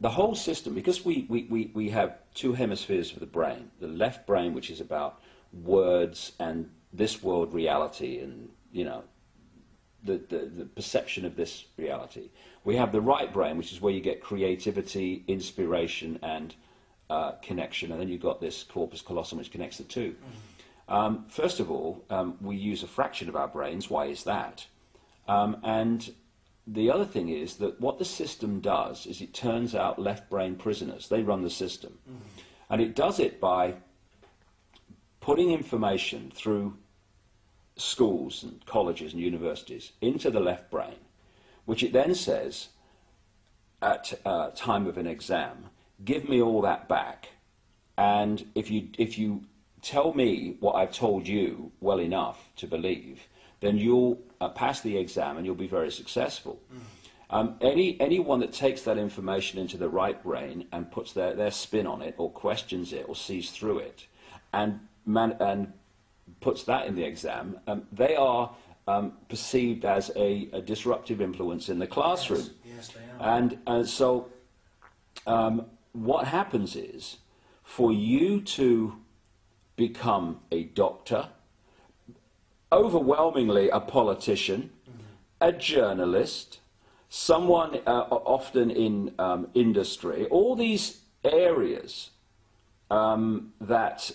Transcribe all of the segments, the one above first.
the whole system, because we have two hemispheres of the brain, the left brain, which is about words and this world reality and, you know, the perception of this reality. We have the right brain, which is where you get creativity, inspiration, and connection, and then you've got this corpus callosum, which connects the two. First of all, we use a fraction of our brains. Why is that? And the other thing is that what the system does is it turns out left brain prisoners. They run the system. And it does it by putting information through schools and colleges and universities into the left brain, which it then says at time of an exam, give me all that back, and if you tell me what I've told you well enough to believe, then you'll pass the exam and you'll be very successful. Anyone that takes that information into the right brain and puts their spin on it, or questions it, or sees through it, and puts that in the exam, they are perceived as a disruptive influence in the classroom. Yes, they are. And so what happens is, for you to become a doctor, overwhelmingly a politician, a journalist, someone often in industry, all these areas that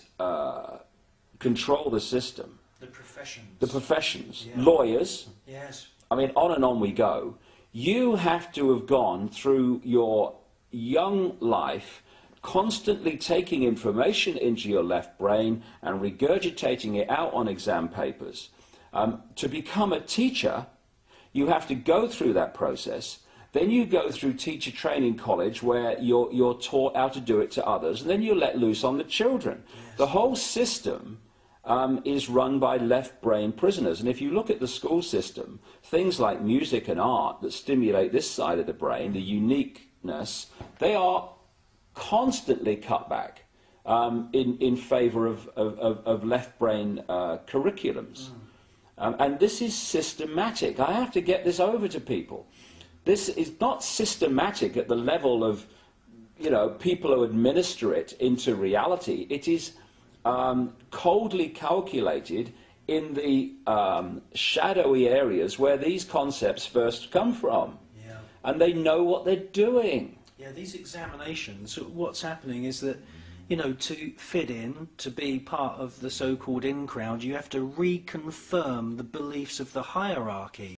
control the system. The professions. The professions. Yeah. Lawyers. Yes. I mean, on and we go. You have to have gone through your young life constantly taking information into your left brain and regurgitating it out on exam papers. To become a teacher, you have to go through that process. Then you go through teacher training college, where you're taught how to do it to others, and then you're let loose on the children. Yes. The whole system is run by left brain prisoners. And if you look at the school system, things like music and art that stimulate this side of the brain, the uniqueness, they are constantly cut back in favor of left brain curriculums. And this is systematic. I have to get this over to people. This is not systematic at the level of, you know, people who administer it into reality. It is coldly calculated in the shadowy areas where these concepts first come from. Yeah. And they know what they're doing. Yeah, these examinations, what's happening is that, you know, to fit in, to be part of the so-called in crowd, you have to reconfirm the beliefs of the hierarchy.